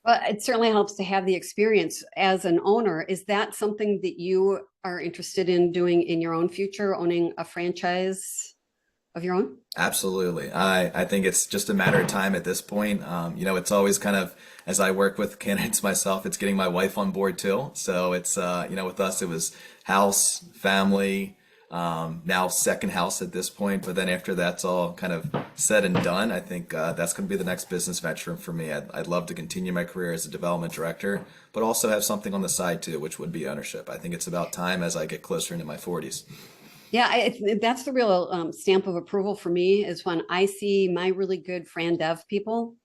Well, it certainly helps to have the experience as an owner. Is that something that you are interested in doing in your own future, owning a franchise of your own? Absolutely. I think it's just a matter of time at this point. It's always kind of, as I work with candidates myself, it's getting my wife on board too. So it's, with us, it was house, family, now second house at this point. But then after that's all kind of said and done, I think that's going to be the next business venture for me. I'd love to continue my career as a development director, but also have something on the side too, which would be ownership. I think it's about time as I get closer into my 40s. Yeah, that's the real stamp of approval for me is when I see my really good Fran Dev people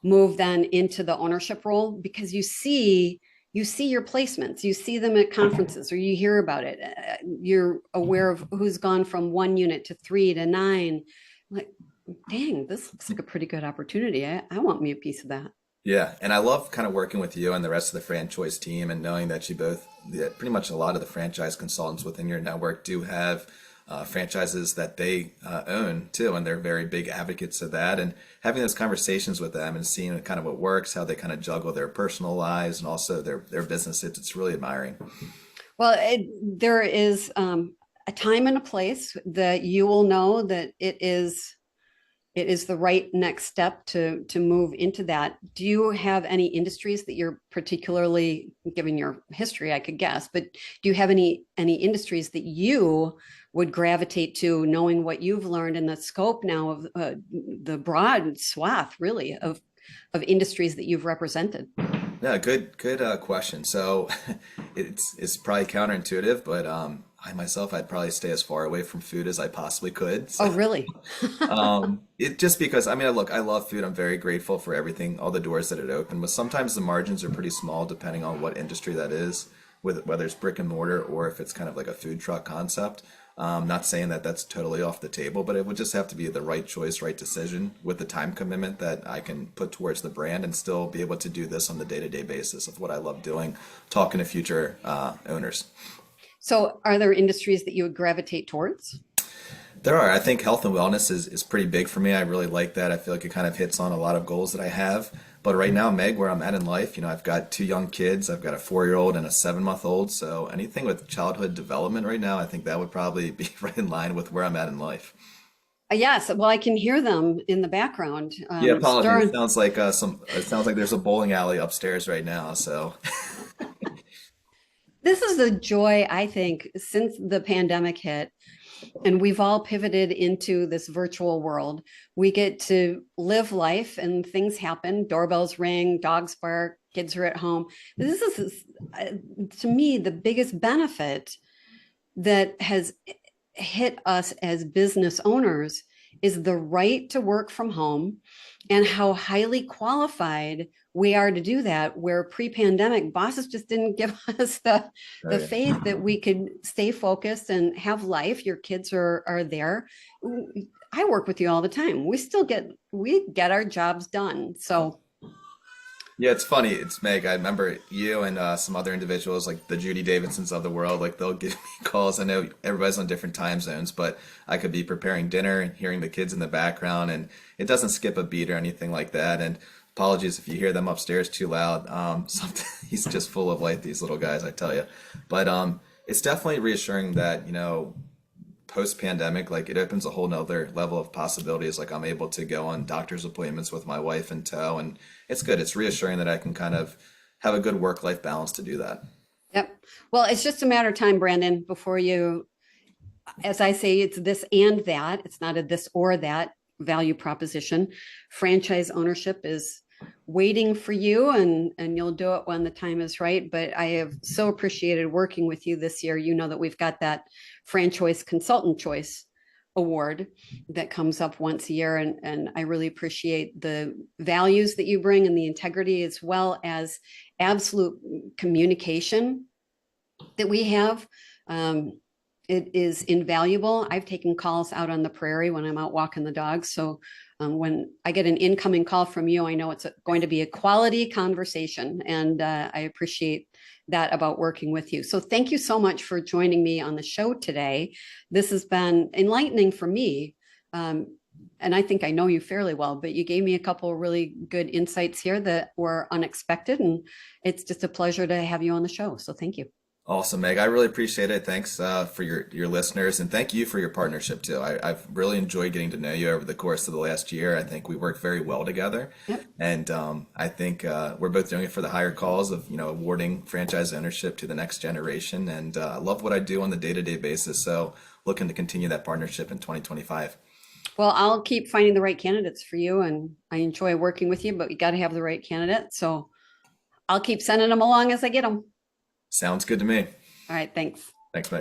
move then into the ownership role because you see your placements, you see them at conferences or you hear about it. You're aware of who's gone from 1 unit to 3 to 9. Like, dang, this looks like a pretty good opportunity. I want me a piece of that. Yeah, and I love kind of working with you and the rest of the franchise team and knowing that you both, that pretty much a lot of the franchise consultants within your network do have franchises that they own too, and they're very big advocates of that. And having those conversations with them and seeing kind of what works, how they kind of juggle their personal lives and also their business, it's really admiring. Well, there is a time and a place that you will know that it is the right next step to move into that. Do you have any industries that you're particularly, given your history, I could guess, but do you have any industries that you would gravitate to, knowing what you've learned in the scope now of the broad swath, really, of industries that you've represented? Yeah, good question. So it's probably counterintuitive, but I myself, I'd probably stay as far away from food as I possibly could. So Oh, really? it just because I mean, look, I love food. I'm very grateful for everything, all the doors that it opened. But sometimes the margins are pretty small depending on what industry that is, with whether it's brick and mortar or if it's kind of like a food truck concept. Not saying that that's totally off the table, but it would just have to be the right choice, right decision with the time commitment that I can put towards the brand and still be able to do this on the day-to-day basis of what I love doing, talking to future owners. So are there industries that you would gravitate towards? There are. I think health and wellness is pretty big for me. I really like that. I feel like it kind of hits on a lot of goals that I have. But right now, Meg, where I'm at in life, I've got two young kids. I've got a 4-year-old and a 7-month-old. So anything with childhood development right now, I think that would probably be right in line with where I'm at in life. Yes. Well, I can hear them in the background, Yeah, apologies. It stirring. sounds like It sounds like there's a bowling alley upstairs right now. So This is the joy, I think, since the pandemic hit and we've all pivoted into this virtual world. We get to live life and things happen. Doorbells ring, dogs bark, kids are at home. This is, to me, the biggest benefit that has hit us as business owners is the right to work from home and how highly qualified we are to do that, where pre-pandemic bosses just didn't give us the right. faith that we could stay focused and have life. Your kids are there. I work with you all the time. We get our jobs done. So Yeah, it's funny. It's Meg. I remember you and some other individuals, like the Judy Davidsons of the world, like they'll give me calls. I know everybody's on different time zones, but I could be preparing dinner and hearing the kids in the background, and it doesn't skip a beat or anything like that. And apologies if you hear them upstairs too loud. Something, he's just full of life, these little guys, I tell you. But it's definitely reassuring that, post pandemic, like it opens a whole nother level of possibilities. Like I'm able to go on doctor's appointments with my wife in tow, and it's good. It's reassuring that I can kind of have a good work-life balance to do that. yep. Well, it's just a matter of time, Brandon, before you, as I say, it's this and that. It's not a this or that value proposition. Franchise ownership is waiting for you, and you'll do it when the time is right. But I have so appreciated working with you this year. You know that we've got that franchise consultant choice award that comes up once a year, and I really appreciate the values that you bring and the integrity, as well as absolute communication that we have. It is invaluable. I've taken calls out on the prairie when I'm out walking the dogs. So when I get an incoming call from you, I know it's going to be a quality conversation. And I appreciate that about working with you. So thank you so much for joining me on the show today. This has been enlightening for me. and I think I know you fairly well, but you gave me a couple of really good insights here that were unexpected. And it's just a pleasure to have you on the show. So thank you. Awesome, Meg. I really appreciate it. Thanks for your listeners, and thank you for your partnership too. I've really enjoyed getting to know you over the course of the last year. I think we work very well together, Yep. and I think we're both doing it for the higher cause of awarding franchise ownership to the next generation. And I love what I do on the day-to-day basis. So looking to continue that partnership in 2025. Well, I'll keep finding the right candidates for you. And I enjoy working with you, but you got to have the right candidate. So I'll keep sending them along as I get them. Sounds good to me. All right. Thanks. Thanks, Meg.